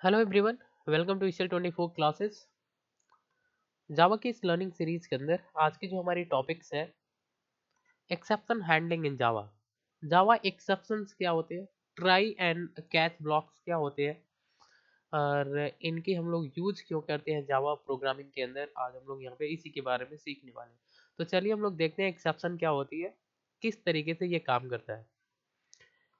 Hello everyone, welcome to ECL 24 classes. Java की इस learning series के अंदर आज की जो हमारी टॉपिक्स है, exception handling in Java. Java exceptions क्या होते हैं, ट्राई एंड कैच ब्लॉक्स क्या होते हैं और इनकी हम लोग यूज क्यों करते हैं जावा प्रोग्रामिंग के अंदर। आज हम लोग यहाँ पे इसी के बारे में सीखने वाले हैं। तो चलिए हम लोग देखते हैं एक्सेप्शन क्या होती है, किस तरीके से ये काम करता है।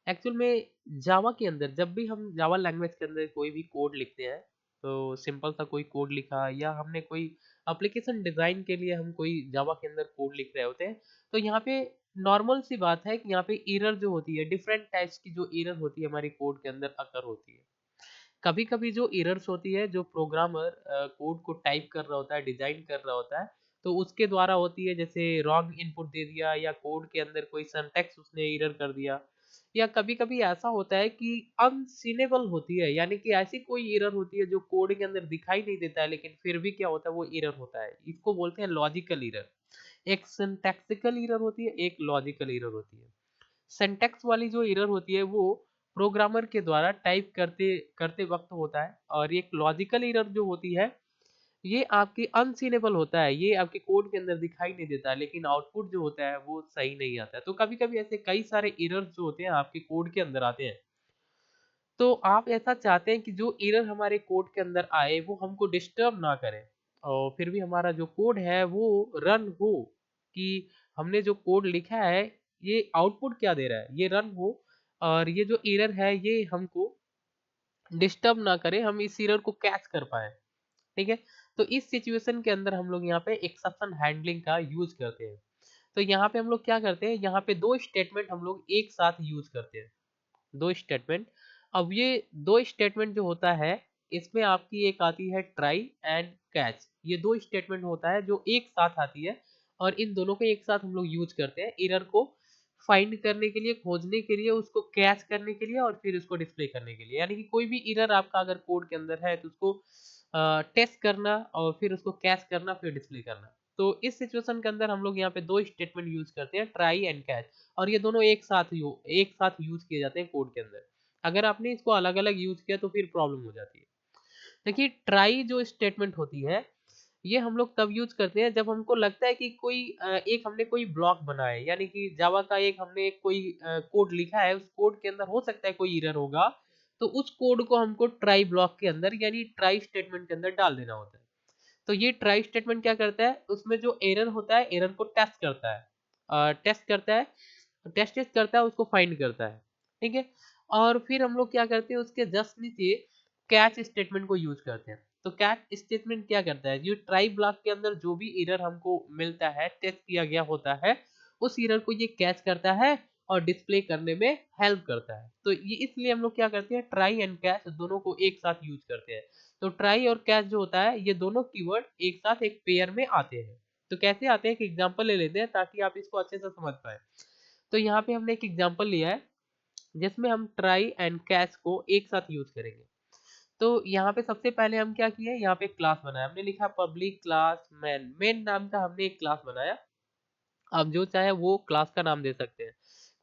एक्चुअल में जावा के अंदर जब भी हम जावा लैंग्वेज के अंदर कोई भी कोड लिखते हैं, तो सिंपल सा कोई कोड लिखा या हमने कोई एप्लीकेशन डिजाइन के लिए हम कोई जावा के अंदर कोड लिख रहे होते हैं, तो यहाँ पे नॉर्मल सी बात है कि यहाँ पे एरर जो होती है, डिफरेंट टाइप्स की जो एरर होती है हमारी कोड के अंदर अकर होती है। कभी कभी जो एरर्स होती है, जो प्रोग्रामर कोड को टाइप कर रहा होता है, डिजाइन कर रहा होता है, तो उसके द्वारा होती है। जैसे रॉन्ग इनपुट दे दिया या कोड के अंदर कोई सिंटैक्स उसने एरर कर दिया, या कभी कभी ऐसा होता है कि अनसीनेबल होती है, यानी कि ऐसी कोई एरर होती है जो कोड के अंदर दिखाई नहीं देता है, लेकिन फिर भी क्या होता है, वो एरर होता है। इसको बोलते हैं लॉजिकल एरर। एक सिंटैक्टिकल एरर होती है, एक लॉजिकल एरर होती है। सिंटैक्स वाली जो एरर होती है वो प्रोग्रामर के द्वारा टाइप करते करते वक्त होता है, और एक लॉजिकल एरर जो होती है ये आपकी अनसीनेबल होता है, ये आपके कोड के अंदर दिखाई नहीं देता है, लेकिन आउटपुट जो होता है वो सही नहीं आता है। तो कभी कभी ऐसे कई सारे एरर्स जो होते हैं आपके कोड के अंदर आते हैं। तो आप ऐसा चाहते हैं कि जो एरर हमारे कोड के अंदर आए वो हमको डिस्टर्ब ना करे, और फिर भी हमारा जो कोड है वो रन हो, कि हमने जो कोड लिखा है ये आउटपुट क्या दे रहा है, ये रन हो, और ये जो एरर है ये हमको डिस्टर्ब ना करे, हम इस एरर को कैच कर पाए। ठीक है। तो इस सिचुएशन के अंदर हम लोग यहाँ पे एक्सेप्शन हैंडलिंग का यूज करते हैं। तो यहाँ पे हम लोग क्या करते हैं, यहाँ पे दो स्टेटमेंट हम लोग एक साथ यूज करते हैं, दो स्टेटमेंट। अब ये दो स्टेटमेंट जो होता है, इसमें आपकी एक आती है ट्राई एंड कैच। ये दो स्टेटमेंट होता है जो एक साथ आती है, और इन दोनों को एक साथ हम लोग यूज करते हैं एरर को फाइंड करने के लिए, खोजने के लिए, उसको कैच करने के लिए, और फिर उसको डिस्प्ले करने के लिए। यानी कि कोई भी एरर आपका अगर कोड के अंदर है तो उसको टेस्ट करना, और फिर उसको कैच करना, फिर डिस्प्ले करना। तो इस सिचुएशन के अंदर हम लोग यहाँ पे दो स्टेटमेंट यूज करते हैं, ट्राई एंड कैच, और ये दोनों एक साथ यूज किए जाते हैं कोड के अंदर। अगर आपने इसको अलग अलग यूज किया तो फिर प्रॉब्लम हो जाती है। देखिए, ट्राई जो स्टेटमेंट होती है ये हम लोग तब यूज करते हैं जब हमको लगता है कि कोई एक हमने कोई ब्लॉक बनाया है, यानी कि जावा का एक हमने एक कोई कोड लिखा है, उस कोड के अंदर हो सकता है कोई एरर होगा, तो उस कोड को हमको ट्राई ब्लॉक के अंदर यानी ट्राई स्टेटमेंट के अंदर डाल देना होता है। तो ये ट्राई स्टेटमेंट क्या करता है, उसमें जो एरर होता है एरर को टेस्ट करता है, टेस्ट करता है, उसको फाइंड करता है। ठीक है। और फिर हम लोग क्या करते हैं, उसके जस्ट नीचे कैच स्टेटमेंट को यूज करते हैं। तो कैच स्टेटमेंट क्या करता है, जो ट्राई ब्लॉक के अंदर जो भी एरर हमको मिलता है, टेस्ट किया गया होता है, उस एरर को ये कैच करता है और डिस्प्ले करने में हेल्प करता है। तो ये इसलिए हम लोग क्या करते हैं, ट्राई एंड कैच दोनों को एक साथ यूज करते हैं। तो ट्राई और कैच जो होता है, ये दोनों कीवर्ड एक साथ एक पेयर में आते हैं। तो कैसे आते हैं, एक एग्जांपल ले लेते हैं ताकि आप इसको अच्छे से समझ पाए। तो यहाँ पे हमने एक एग्जांपल लिया है जिसमें हम ट्राई एंड कैच को एक साथ यूज करेंगे। तो यहाँ पे सबसे पहले हम क्या किए, यहाँ पे क्लास बनाया, हमने लिखा पब्लिक क्लास मैन, मेन नाम का हमने एक क्लास बनाया। आप जो चाहे वो क्लास का नाम दे सकते हैं।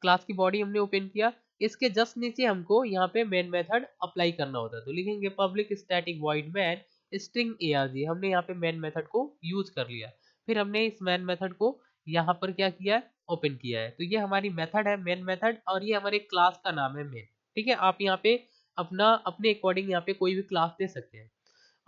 क्लास की बॉडी हमने ओपन किया, इसके जस्ट नीचे हमको यहाँ पे मेन मेथड अप्लाई करना होता है। तो लिखेंगे public static void main string arg। हमने यहाँ पे मेन मेथड को यूज कर लिया। फिर हमने इस मेन मेथड को यहाँ पर क्या किया, ओपन किया है। तो ये हमारी मेथड है, मेन मेथड, और ये हमारे क्लास का नाम है मेन। ठीक है। आप यहाँ पे अपना अपने अकॉर्डिंग यहाँ पे कोई भी क्लास दे सकते हैं।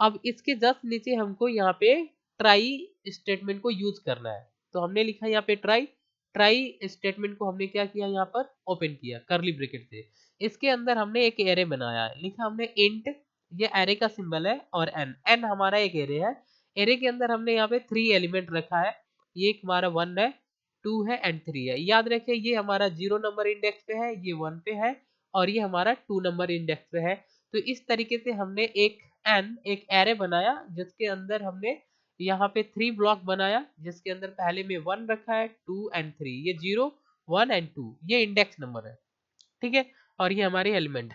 अब इसके जस्ट नीचे हमको यहाँ पे ट्राई स्टेटमेंट को यूज करना है। तो हमने लिखा यहाँ पे ट्राई, ट्राई स्टेटमेंट को हमने क्या किया, यहाँ पर ओपन किया करली ब्रैकेट से। इसके अंदर हमने एक एरे बनाया है, लिखा हमने इंट, ये एरे का सिंबल है, और एन, एन हमारा एक एरे है। एरे के अंदर हमने यहाँ पे 3 एलिमेंट रखा है, ये हमारा 1 है, 2 है एंड 3 है। याद रखिए ये हमारा 0 नंबर इंडेक्स पे है, ये 1 पे है, और ये हमारा 2 नंबर इंडेक्स पे है। तो इस तरीके से हमने एक एरे बनाया जिसके अंदर हमने यहाँ पे 3 ब्लॉक बनाया, जिसके अंदर पहले में 1 रखा है, 2 एंड 3, ये 0 1 एंड 2 ये इंडेक्स नंबर है। ठीक है। और ये हमारे एलिमेंट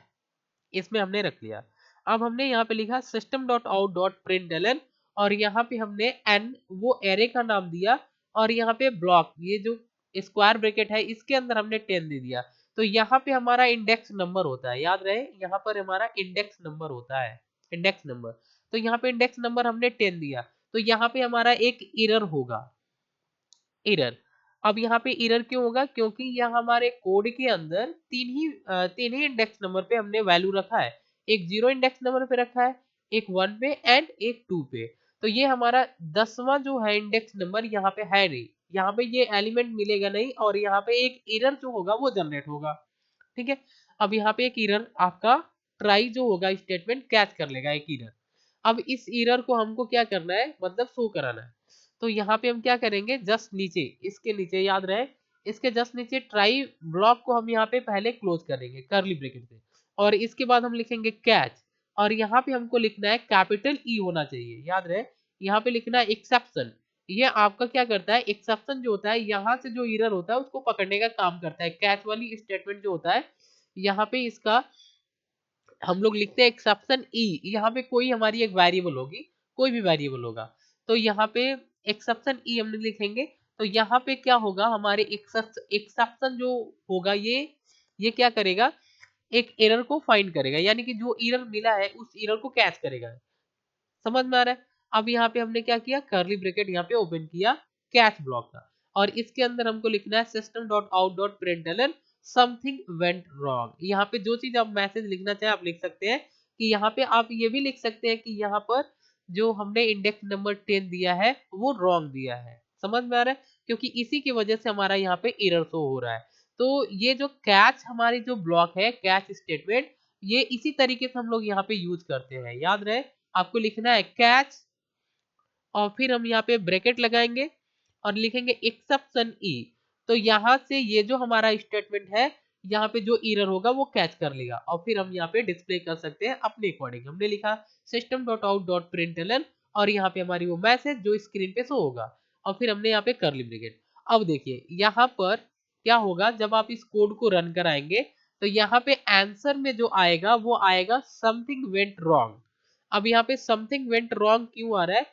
इसमें हमने रख लिया। अब हमने यहाँ पे लिखा system dot out dot println, और यहाँ पे हमने एन वो एरे का नाम दिया, और यहाँ पे ब्लॉक ये जो स्क्वायर ब्रैकेट है इसके अंदर हमने 10 दे दिया। तो यहाँ पे हमारा इंडेक्स नंबर होता है, याद रहे यहाँ पर हमारा इंडेक्स नंबर होता है, इंडेक्स नंबर। तो यहाँ पे इंडेक्स नंबर हमने 10 दिया, तो यहाँ पे हमारा एक एरर होगा, एरर। अब यहाँ पे एरर क्यों होगा, क्योंकि यहाँ हमारे कोड के अंदर तीन ही इंडेक्स नंबर पे हमने वैल्यू रखा है, एक 0 इंडेक्स नंबर पे रखा है, एक 1 पे एंड एक 2 पे। तो ये हमारा 10वां जो है इंडेक्स नंबर यहाँ पे है नहीं, यहाँ पे ये एलिमेंट मिलेगा नहीं, और यहाँ पे एक एरर जो होगा वो जनरेट होगा। ठीक है, अब यहाँ पे एक एरर आपका ट्राई जो होगा स्टेटमेंट कैच कर लेगा एक एरर। अब इस एरर को हमको क्या करना है, मतलब शो कराना है। तो यहाँ पे हम क्या करेंगे, जस्ट नीचे, इसके नीचे, याद रहे इसके जस्ट नीचे ट्राई ब्लॉक को हम यहाँ पे पहले क्लोज करेंगे कर्ली ब्रैकेट से, और इसके बाद हम लिखेंगे कैच, और यहाँ पे हमको लिखना है कैपिटल ई होना चाहिए, याद रहे यहाँ पे लिखना है एक्सेप्शन। ये आपका क्या करता है, एक्सेप्शन जो होता है यहाँ से जो एरर होता है उसको पकड़ने का काम करता है। कैच वाली स्टेटमेंट जो होता है यहाँ पे इसका हम लोग लिखते हैं एक्सेप्शन ई, यहाँ पे कोई हमारी एक वेरिएबल होगी, कोई भी वेरिएबल होगा, तो यहाँ पे एक्सेप्शन ई हम लिखेंगे। तो यहाँ पे क्या होगा, हमारे एक्सेप्शन जो होगा ये क्या करेगा, एक एरर को फाइंड करेगा, यानी कि जो एरर मिला है उस एरर को कैच करेगा। समझ में आ रहा है। अब यहाँ पे हमने क्या किया, कर्ली ब्रैकेट यहाँ पे ओपन किया कैच ब्लॉक का, और इसके अंदर हमको लिखना है system dot out dot println something went wrong. यहाँ पे जो चीज आप मैसेज लिखना चाहे आप लिख सकते हैं, कि यहाँ पे आप ये भी लिख सकते हैं कि यहाँ पर जो हमने इंडेक्स नंबर 10 दिया है वो रॉन्ग दिया है। समझ में आ रहा है, क्योंकि इसी की वजह से हमारा यहाँ पे एरर शो हो रहा है। तो ये जो कैच हमारी जो ब्लॉक है, कैच स्टेटमेंट, ये इसी तरीके से हम लोग यहाँ पे यूज करते हैं। याद रहे आपको लिखना है कैच, और फिर हम यहाँ पे ब्रैकेट लगाएंगे और लिखेंगे एक्सेप्शन ई। तो यहाँ से ये जो हमारा स्टेटमेंट है, यहाँ पे जो एरर होगा वो कैच कर लेगा, और फिर हम यहाँ पे डिस्प्ले कर सकते हैं अपने अकॉर्डिंग। हमने लिखा system dot out dot println, और यहाँ पे हमारी वो मैसेज जो स्क्रीन पे शो होगा, और फिर हमने यहाँ पे कर्ली ब्रैकेट। अब देखिए यहाँ पर क्या होगा, जब आप इस कोड को रन कराएंगे तो यहाँ पे आंसर में जो आएगा वो आएगा समथिंग वेंट रॉन्ग। अब यहाँ पे समथिंग वेंट रॉन्ग क्यों आ रहा है,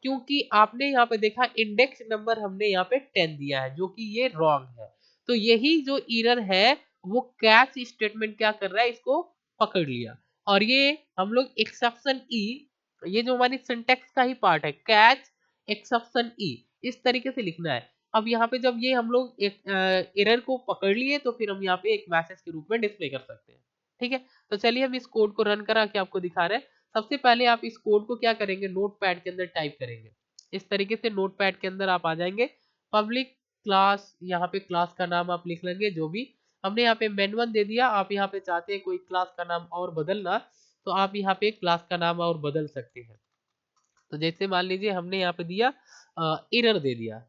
क्योंकि आपने यहाँ पे देखा इंडेक्स नंबर हमने यहाँ पे 10 दिया है, जो कि ये रॉन्ग है। तो यही जो एरर है वो कैच स्टेटमेंट क्या कर रहा है, इसको पकड़ लिया, और ये हम लोग एक्सेप्शन ई, ये जो हमारी सिंटेक्स का ही पार्ट है, कैच एक्सेप्शन ई, इस तरीके से लिखना है। अब यहाँ पे जब ये हम लोग एक एरर को पकड़ लिए, तो फिर हम यहाँ पे एक मैसेज के रूप में डिस्प्ले कर सकते हैं। ठीक है, तो चलिए हम इस कोड को रन करा के आपको दिखा रहे हैं। सबसे पहले आप इस कोड को क्या करेंगे, नोटपैड के अंदर टाइप करेंगे। इस तरीके से नोटपैड के अंदर आप आ जाएंगे, पब्लिक क्लास, यहाँ पे क्लास का नाम आप लिख लेंगे जो भी हमने यहाँ पे मेन1 दे दिया। आप यहाँ पे चाहते हैं कोई क्लास का नाम और बदलना, तो आप यहाँ पे क्लास का नाम और बदल सकते हैं। तो जैसे मान लीजिए हमने यहाँ पे दिया एरर दे दिया,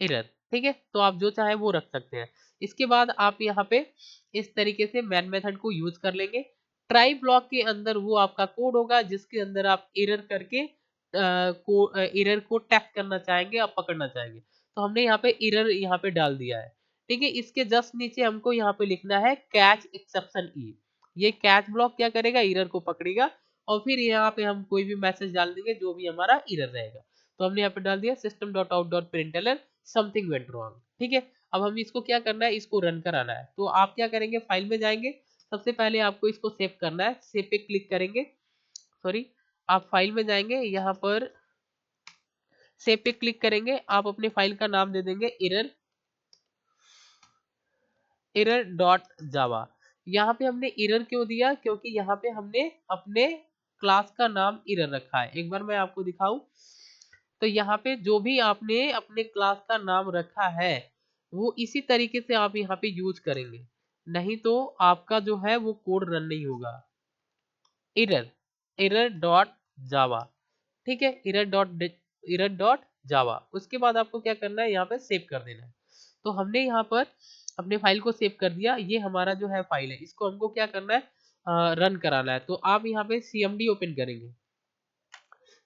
एरर। ठीक है, तो आप जो चाहे वो रख सकते हैं। इसके बाद आप यहाँ पे इस तरीके से मैन मेथड को यूज कर लेंगे। ट्राई ब्लॉक के अंदर वो आपका कोड होगा जिसके अंदर आप एरर करके एरर को टैग करना चाहेंगे, आप पकड़ना चाहेंगे। तो हमने यहाँ पे एरर यहाँ पे डाल दिया है। ठीक है, इसके जस्ट नीचे हमको यहाँ पे लिखना है कैच एक्सेप्शन ई। ये कैच ब्लॉक क्या करेगा, एरर को पकड़ेगा, और फिर यहाँ पे हम कोई भी मैसेज डाल देंगे जो भी हमारा एरर रहेगा। तो हमने यहाँ पे डाल दिया system dot out dot println something went wrong. ठीक है, अब हम इसको क्या करना है, इसको रन कराना है। तो आप क्या करेंगे, फाइल में जाएंगे, सबसे पहले आपको इसको सेव करना है, सेव पे क्लिक करेंगे, सॉरी, आप फाइल में जाएंगे, यहाँ पर सेव पे क्लिक करेंगे, आप अपने फाइल का नाम दे देंगे एरर डॉट जावा। यहाँ पे हमने एरर क्यों दिया, क्योंकि यहाँ पे हमने अपने क्लास का नाम एरर रखा है। एक बार मैं आपको दिखाऊं, तो यहाँ पे जो भी आपने अपने क्लास का नाम रखा है वो इसी तरीके से आप यहाँ पे यूज करेंगे, नहीं तो आपका जो है वो कोड रन नहीं होगा। एरर, एरर डॉट जावा। ठीक है, एरर डॉट जावा। उसके बाद आपको क्या करना है, यहाँ पे सेव कर देना है। तो हमने यहाँ पर अपने फाइल को सेव कर दिया, ये हमारा जो है फाइल है, इसको हमको क्या करना है, रन कराना है। तो आप यहाँ पे cmd ओपन करेंगे,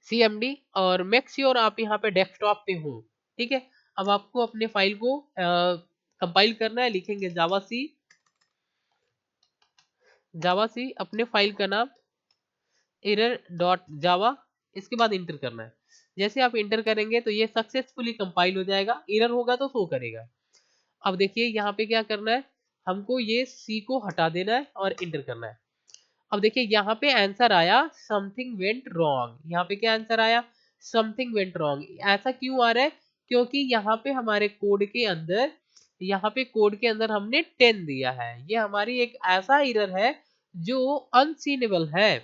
cmd, और मेक श्योर आप यहाँ पे डेस्कटॉप पे हो। ठीक है, अब आपको अपने फाइल को कंपाइल करना है, लिखेंगे जावा सी अपने फाइल का नाम एरर डॉट जावा, इसके बाद इंटर करना है। जैसे आप इंटर करेंगे तो ये सक्सेसफुली कंपाइल हो जाएगा, एरर होगा तो शो करेगा। अब देखिए यहाँ पे क्या करना है, हमको ये सी को हटा देना है और इंटर करना है। अब देखिए यहाँ पे आंसर आया समथिंग वेंट रॉन्ग। यहाँ पे क्या आंसर आया? Something went wrong. ऐसा क्यों आ रहा है? क्योंकि यहाँ पे हमारे कोड के अंदर, यहाँ पे कोड के अंदर हमने 10 दिया है। ये हमारी एक ऐसा एरर है जो अनसीनेबल है।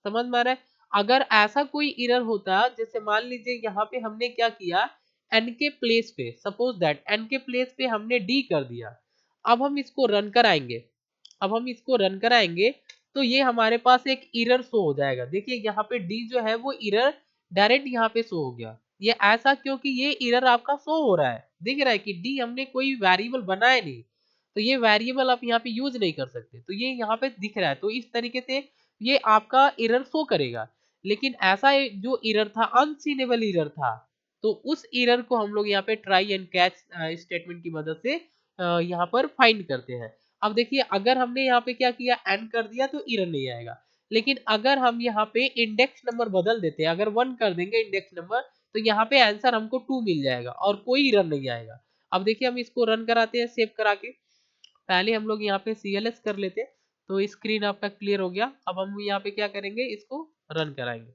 समझ में आ रहा है? अगर ऐसा कोई एरर होता, जैसे मान लीजिए यहाँ पे हमने क्या किया, एन के प्लेस पे, सपोज दैट एन के प्लेस पे हमने डी कर दिया। अब हम इसको रन कराएंगे, अब हम इसको रन कराएंगे तो ये हमारे पास एक एरर शो हो जाएगा। देखिए यहाँ पे डी जो है वो एरर डायरेक्ट यहाँ पे शो हो गया। ये ऐसा क्योंकि ये एरर आपका शो हो रहा है, दिख रहा है कि डी हमने कोई वेरिएबल बनाया नहीं, तो ये वेरिएबल आप यहाँ पे यूज नहीं कर सकते, तो ये यहाँ पे दिख रहा है। तो इस तरीके से ये आपका एरर शो करेगा। लेकिन ऐसा जो एरर था अनसीनेबल एरर था, तो उस एरर को हम लोग यहाँ पे ट्राई एंड कैच स्टेटमेंट की मदद से यहाँ पर फाइंड करते हैं। अब देखिए अगर हमने यहाँ पे क्या किया, एन कर दिया तो एरर नहीं आएगा। लेकिन अगर हम यहाँ पे इंडेक्स नंबर बदल देते हैं, अगर 1 कर देंगे इंडेक्स नंबर, तो यहाँ पे आंसर हमको 2 मिल जाएगा और कोई एरर नहीं आएगा। अब देखिए हम इसको रन कराते हैं सेव करा के। पहले हम लोग यहाँ पे CLS कर लेते, तो स्क्रीन आपका क्लियर हो गया। अब हम यहाँ पे क्या करेंगे, इसको रन कराएंगे।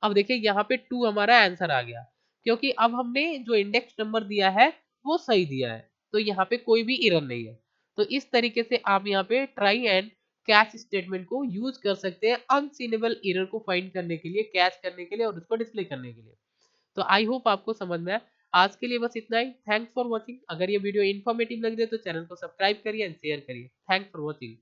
अब देखिए यहाँ पे 2 हमारा आंसर आ गया, क्योंकि अब हमने जो इंडेक्स नंबर दिया है वो सही दिया है, तो यहाँ पे कोई भी एरर नहीं है। तो इस तरीके से आप यहाँ पे ट्राई एंड कैच स्टेटमेंट को यूज कर सकते हैं अनसीनेबल एरर को फाइंड करने के लिए, कैच करने के लिए और उसको डिस्प्ले करने के लिए। तो आई होप आपको समझ में आया। आज के लिए बस इतना ही। Thanks for watching. अगर ये वीडियो इन्फॉर्मेटिव लग रही है तो चैनल को सब्सक्राइब करिए एंड शेयर करिए। Thanks for watching.